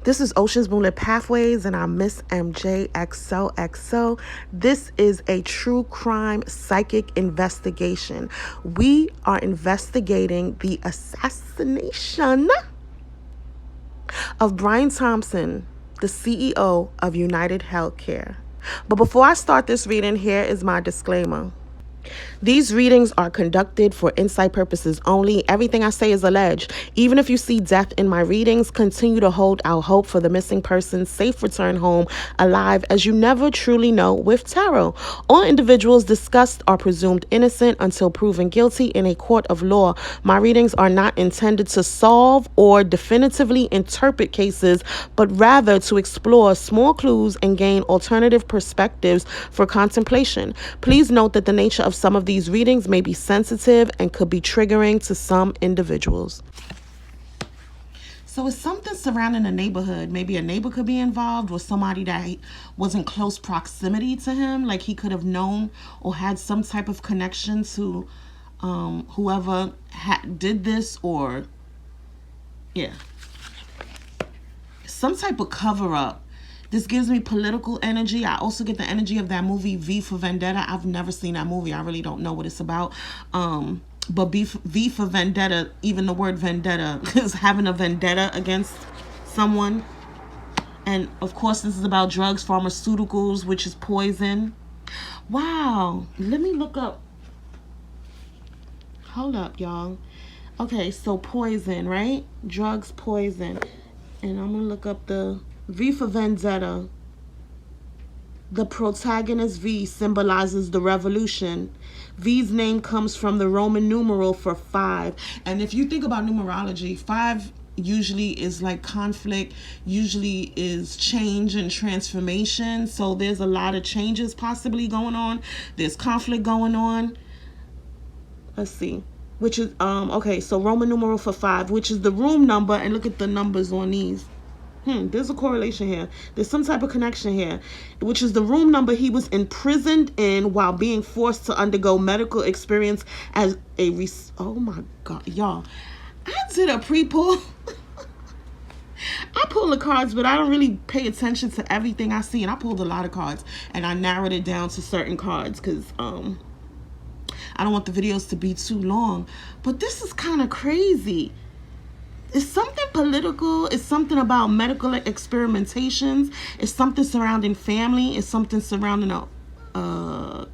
This is Ocean's Moonlit Pathways, and I'm Miss MJ XOXO. This is a true crime psychic investigation. We are investigating the assassination of Brian Thompson, the CEO of United Healthcare. But before I start this reading, here is my disclaimer. These readings are conducted for insight purposes only. Everything I say is alleged. Even if you see death in my readings, continue to hold out hope for the missing person's safe return home alive, as you never truly know with tarot. All individuals discussed are presumed innocent until proven guilty in a court of law. My readings are not intended to solve or definitively interpret cases, but rather to explore small clues and gain alternative perspectives for contemplation. Please note that the nature of some of these readings may be sensitive and could be triggering to some individuals. So it's something surrounding a neighborhood. Maybe a neighbor could be involved, or somebody that was in close proximity to him. Like he could have known or had some type of connection to whoever did this, or some type of cover up. This gives me political energy. I also get the energy of that movie V for Vendetta. I've never seen that movie. I really don't know what it's about. But V for Vendetta, even the word vendetta is having a vendetta against someone. And of course, this is about drugs, pharmaceuticals, which is poison. Wow. Let me look up. Hold up, y'all. Okay, so poison, right? Drugs, poison. And I'm going to look up the V for Vendetta. The protagonist V symbolizes the revolution. V's name comes from the Roman numeral for 5. And if you think about numerology, 5 usually is like conflict, usually is change and transformation. So there's a lot of changes possibly going on. There's conflict going on. Let's see. Which is, okay, so Roman numeral for 5, which is the room number. And look at the numbers on these. There's a correlation here. There's some type of connection here, which is the room number he was imprisoned in while being forced to undergo medical experience as a oh my God, y'all. I did a pre-pull. I pull the cards, but I don't really pay attention to everything I see. And I pulled a lot of cards, and I narrowed it down to certain cards because I don't want the videos to be too long. But this is kind of crazy. It's something political. It's something about medical experimentations. It's something surrounding family. It's something surrounding a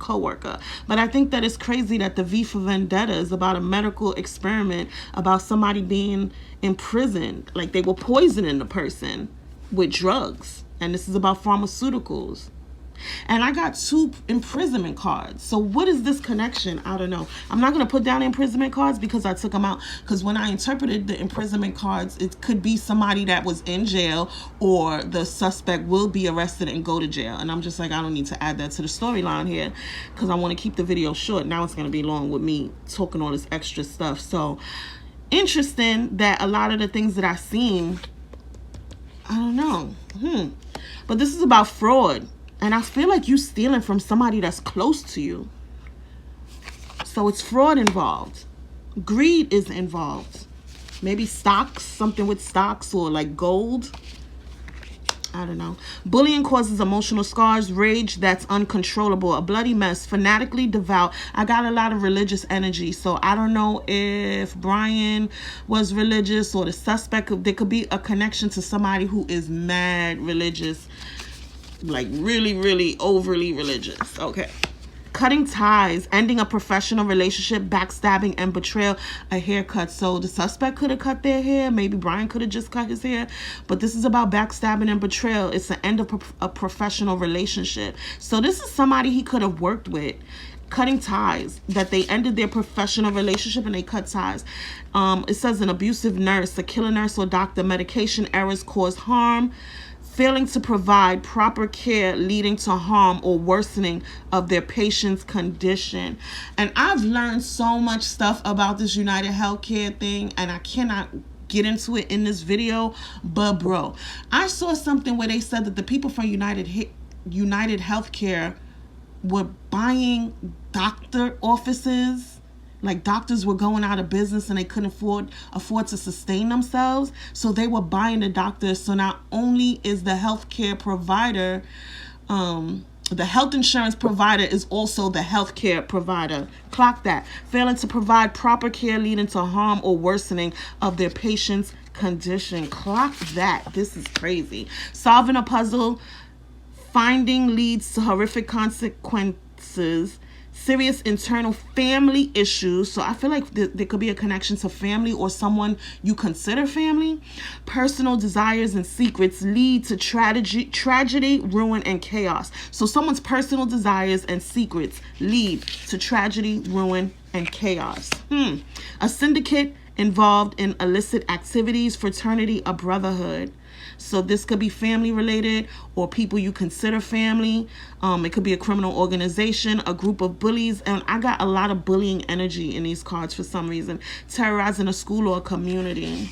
co-worker. But I think that it's crazy that the V for Vendetta is about a medical experiment, about somebody being imprisoned. Like they were poisoning the person with drugs. And this is about pharmaceuticals. And I got 2 imprisonment cards. So what is this connection? I don't know. I'm not going to put down imprisonment cards because I took them out. Because when I interpreted the imprisonment cards, it could be somebody that was in jail, or the suspect will be arrested and go to jail. And I'm just like, I don't need to add that to the storyline here because I want to keep the video short. Now it's going to be long with me talking all this extra stuff. So interesting that a lot of the things that I've seen, I don't know. But this is about fraud. And I feel like you stealing from somebody that's close to you. So it's fraud involved. Greed is involved. Maybe stocks, something with stocks, or like gold. I don't know. Bullying causes emotional scars, rage that's uncontrollable, a bloody mess, fanatically devout. I got a lot of religious energy, so I don't know if Brian was religious or the suspect. There could be a connection to somebody who is mad religious. Like really, really overly religious. Okay. Cutting ties, ending a professional relationship, backstabbing and betrayal, a haircut. So the suspect could have cut their hair. Maybe Brian could have just cut his hair. But this is about backstabbing and betrayal. It's the end of a professional relationship. So this is somebody he could have worked with. Cutting ties, that they ended their professional relationship and they cut ties. It says an abusive nurse, a killer nurse or doctor, medication errors cause harm. Failing to provide proper care leading to harm or worsening of their patient's condition. And I've learned so much stuff about this United Healthcare thing, and I cannot get into it in this video. But bro, I saw something where they said that the people from United Healthcare were buying doctor offices Like doctors were going out of business and they couldn't afford to sustain themselves. So they were buying the doctors. So not only is the healthcare provider, the health insurance provider is also the healthcare provider. Clock that. Failing to provide proper care leading to harm or worsening of their patient's condition. Clock that. This is crazy. Solving a puzzle, finding leads to horrific consequences, serious internal family issues. So I feel like there could be a connection to family or someone you consider family. Personal desires and secrets lead to tragedy, ruin, and chaos. So someone's personal desires and secrets lead to tragedy, ruin, and chaos. A syndicate involved in illicit activities, fraternity, or brotherhood. So this could be family related or people you consider family. It could be a criminal organization, a group of bullies. And I got a lot of bullying energy in these cards for some reason. Terrorizing a school or a community.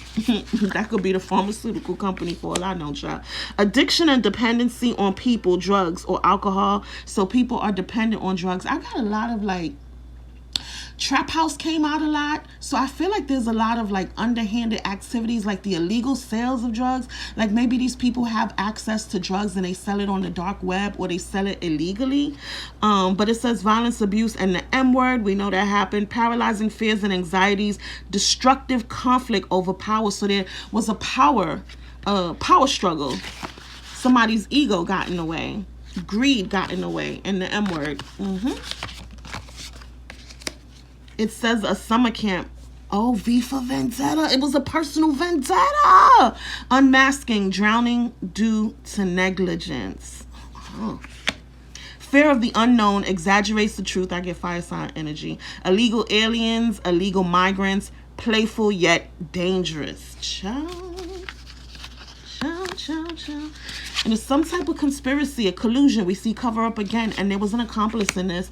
That could be the pharmaceutical company for all I know, child. Addiction and dependency on people, drugs, or alcohol. So people are dependent on drugs. I got a lot of like Trap House came out a lot. So I feel like there's a lot of like underhanded activities, like the illegal sales of drugs. Like maybe these people have access to drugs and they sell it on the dark web or they sell it illegally. But it says violence, abuse, and the M word. We know that happened. Paralyzing fears and anxieties, destructive conflict over power. So there was a power struggle. Somebody's ego got in the way. Greed got in the way. And the M word. It says a summer camp. Oh, V for vendetta. It was a personal vendetta. Unmasking, drowning due to negligence. Fear of the unknown exaggerates the truth. I get fire sign energy. Illegal aliens, illegal migrants, playful yet dangerous. Ciao. And it's some type of conspiracy, a collusion. We see cover up again, and there was an accomplice in this.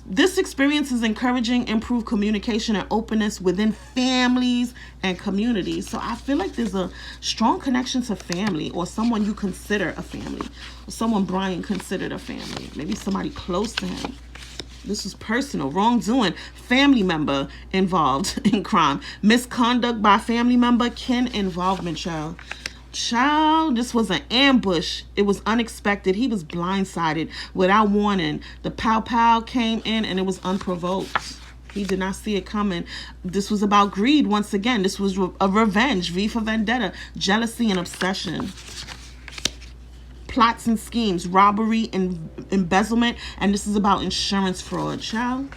This experience is encouraging improved communication and openness within families and communities. So I feel like there's a strong connection to family or someone you consider a family. Or someone Brian considered a family. Maybe somebody close to him. This is personal. Wrongdoing. Family member involved in crime. Misconduct by family member. Kin involvement, child. Child, this was an ambush. It was unexpected. He was blindsided without warning. The pow came in and it was unprovoked. He did not see it coming. This was about greed once again. This was a revenge. V for vendetta. Jealousy and obsession. Plots and schemes. Robbery and embezzlement. And this is about insurance fraud. Child.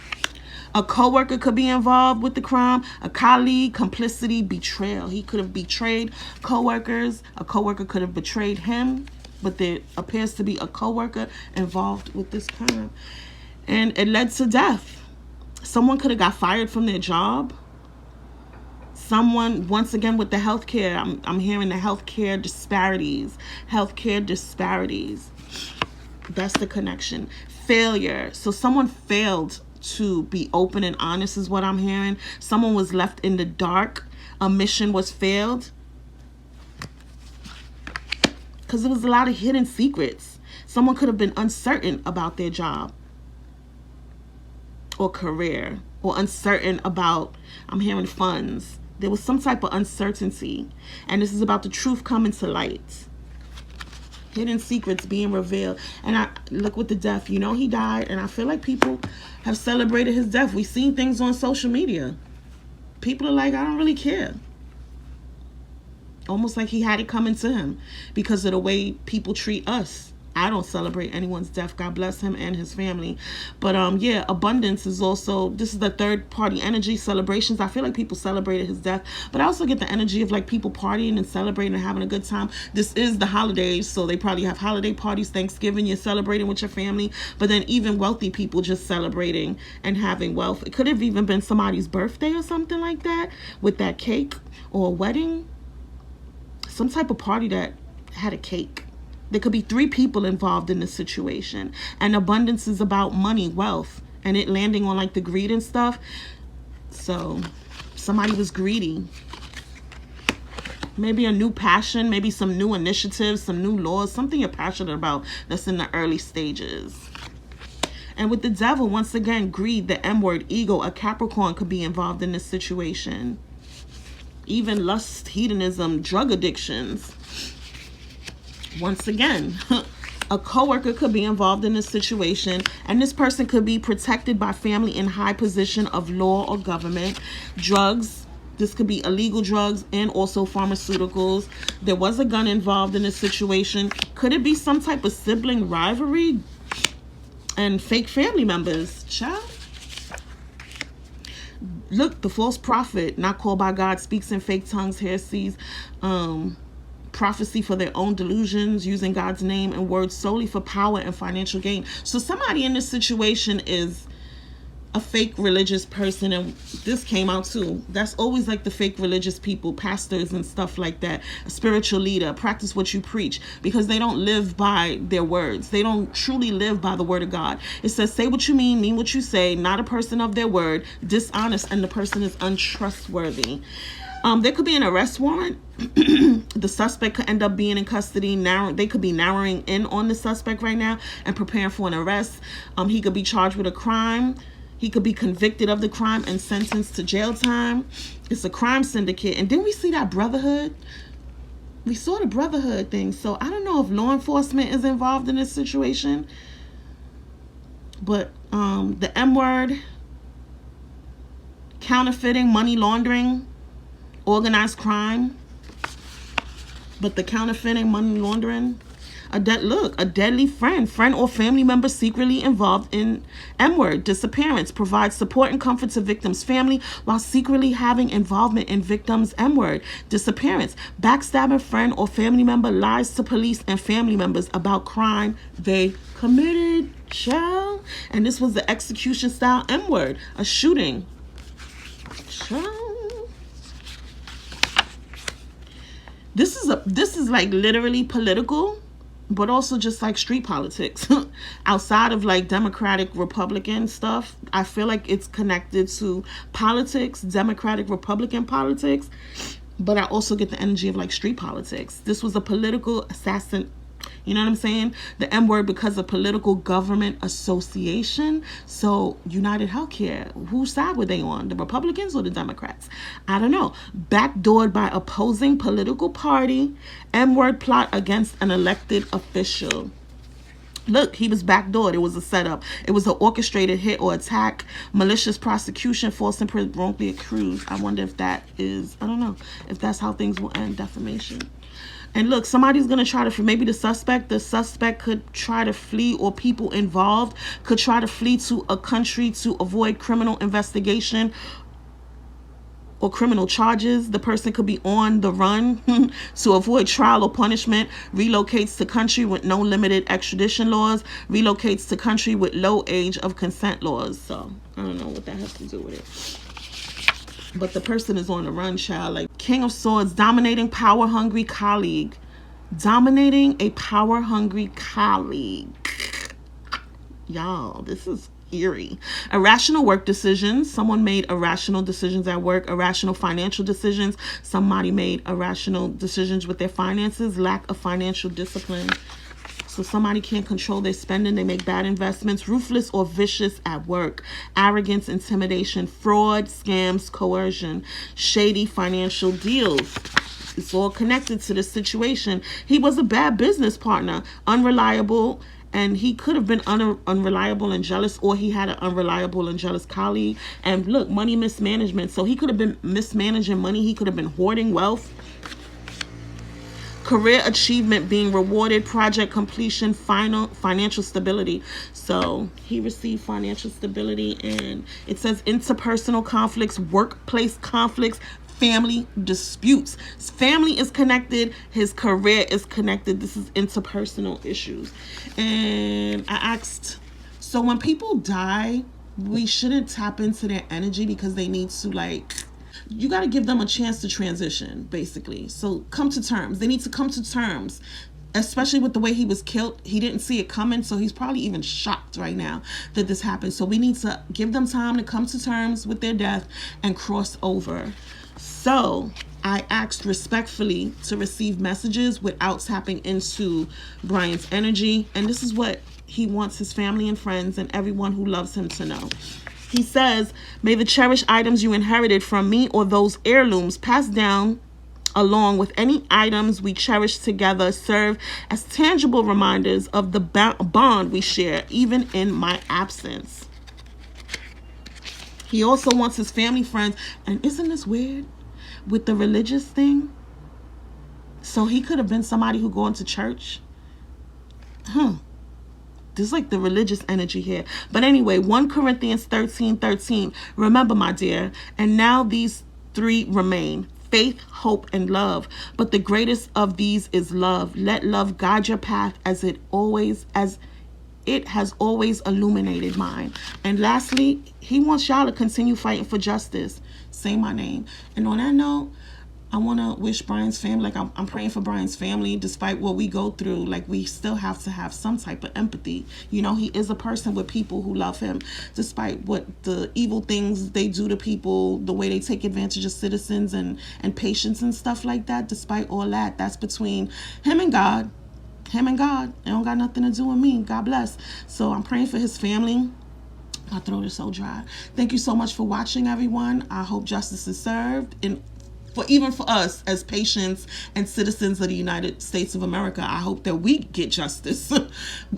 A coworker could be involved with the crime. A colleague, complicity, betrayal. He could have betrayed coworkers. A coworker could have betrayed him. But there appears to be a coworker involved with this crime. And it led to death. Someone could have got fired from their job. Someone, once again, with the healthcare. I'm hearing the healthcare disparities. Healthcare disparities. That's the connection. Failure. So someone failed to be open and honest is what I'm hearing. Someone was left in the dark. A mission was failed. Because there was a lot of hidden secrets. Someone could have been uncertain about their job or career, or uncertain about, I'm hearing funds. There was some type of uncertainty. And this is about the truth coming to light. Hidden secrets being revealed. And I look with the death, you know, he died, and I feel like people have celebrated his death. We've seen things on social media. People are like, I don't really care. Almost like he had it coming to him because of the way people treat us. I don't celebrate anyone's death. God bless him and his family. But yeah, abundance is also, this is the third party energy, celebrations. I feel like people celebrated his death, but I also get the energy of like people partying and celebrating and having a good time. This is the holidays, so they probably have holiday parties, Thanksgiving, you're celebrating with your family, but then even wealthy people just celebrating and having wealth. It could have even been somebody's birthday or something like that with that cake, or a wedding, some type of party that had a cake. There could be 3 people involved in this situation. And abundance is about money, wealth, and it landing on like the greed and stuff. So somebody was greedy. Maybe a new passion, maybe some new initiatives, some new laws, something you're passionate about that's in the early stages. And with the devil, once again, greed, the M word, ego, a Capricorn could be involved in this situation. Even lust, hedonism, drug addictions. Once again, a coworker could be involved in this situation, and this person could be protected by family in high position of law or government. Drugs, this could be illegal drugs and also pharmaceuticals. There was a gun involved in this situation. Could it be some type of sibling rivalry and fake family members? Child. Look, the false prophet, not called by God, speaks in fake tongues, heresies, prophecy for their own delusions, using God's name and words solely for power and financial gain. So somebody in this situation is a fake religious person, and this came out too. That's always like the fake religious people, pastors and stuff like that. A spiritual leader, practice what you preach, because they don't live by their words. They don't truly live by the word of God. It says, say what you mean what you say, not a person of their word, dishonest, and the person is untrustworthy. There could be an arrest warrant. The suspect could end up being in custody. They could be narrowing in on the suspect right now and preparing for an arrest. He could be charged with a crime. He could be convicted of the crime and sentenced to jail time. It's a crime syndicate. And then we see that brotherhood. We saw the brotherhood thing. So I don't know if law enforcement is involved in this situation. But the M word, counterfeiting, money laundering, organized crime. But the counterfeiting, money laundering, a deadly friend or family member secretly involved in M-word, disappearance, provides support and comfort to victim's family while secretly having involvement in victim's M-word, disappearance, backstabbing friend or family member lies to police and family members about crime they committed. Child. And this was the execution style M-word, a shooting. Child. This is like literally political, but also just like street politics. Outside of like Democratic Republican stuff, I feel like it's connected to politics, Democratic Republican politics, but I also get the energy of like street politics. This was a political assassin. You know what I'm saying? The M word because of political government association. So United Healthcare, whose side were they on? The Republicans or the Democrats? I don't know. Backdoored by opposing political party. M word plot against an elected official. Look, he was backdoored. It was a setup. It was an orchestrated hit or attack, malicious prosecution, false and wrongly accused. I wonder if that is, I don't know, if that's how things will end, defamation. And look, somebody's going to try to, maybe the suspect could try to flee, or people involved could try to flee to a country to avoid criminal investigation or criminal charges. The person could be on the run to avoid trial or punishment, relocates to country with no limited extradition laws, relocates to country with low age of consent laws. So I don't know what that has to do with it. But the person is on the run, child. Like King of Swords, dominating power-hungry colleague. Dominating a power-hungry colleague. Y'all, this is eerie. Irrational work decisions. Someone made irrational decisions at work. Irrational financial decisions. Somebody made irrational decisions with their finances. Lack of financial discipline. So somebody can't control their spending. They make bad investments. Ruthless or vicious at work. Arrogance, intimidation, fraud, scams, coercion, shady financial deals. It's all connected to this situation. He was a bad business partner, unreliable, and he could have been unreliable and jealous, or he had an unreliable and jealous colleague. And look, money mismanagement. So he could have been mismanaging money. He could have been hoarding wealth. Career achievement, being rewarded, project completion, financial stability. So he received financial stability, and it says interpersonal conflicts, workplace conflicts, family disputes. His family is connected. His career is connected. This is interpersonal issues. And I asked, so when people die, we shouldn't tap into their energy because they need to, like, you got to give them a chance to transition, basically. So come to terms. They need to come to terms, especially with the way he was killed. He didn't see it coming, so he's probably even shocked right now that this happened. So we need to give them time to come to terms with their death and cross over. So I asked respectfully to receive messages without tapping into Brian's energy. And this is what he wants his family and friends and everyone who loves him to know. He says, may the cherished items you inherited from me or those heirlooms passed down along with any items we cherish together serve as tangible reminders of the bond we share, even in my absence. He also wants his family, friends, and isn't this weird with the religious thing? So he could have been somebody who going to church. There's like the religious energy here. But anyway, 1 Corinthians 13:13. Remember, my dear, and now these 3 remain: faith, hope, and love. But the greatest of these is love. Let love guide your path as it has always illuminated mine. And lastly, he wants y'all to continue fighting for justice. Say my name. And on that note, I want to wish Brian's family, like I'm praying for Brian's family, despite what we go through. Like, we still have to have some type of empathy. You know, he is a person with people who love him, despite what the evil things they do to people, the way they take advantage of citizens and patients and stuff like that. Despite all that, that's between him and God. Him and God. It don't got nothing to do with me. God bless. So I'm praying for his family. My throat is so dry. Thank you so much for watching, everyone. I hope justice is served. And even for us as patients and citizens of the United States of America, I hope that we get justice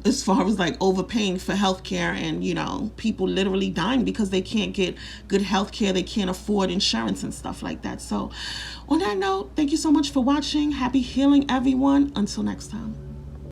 as far as like overpaying for healthcare and, you know, people literally dying because they can't get good healthcare. They can't afford insurance and stuff like that. So on that note, thank you so much for watching. Happy healing, everyone. Until next time.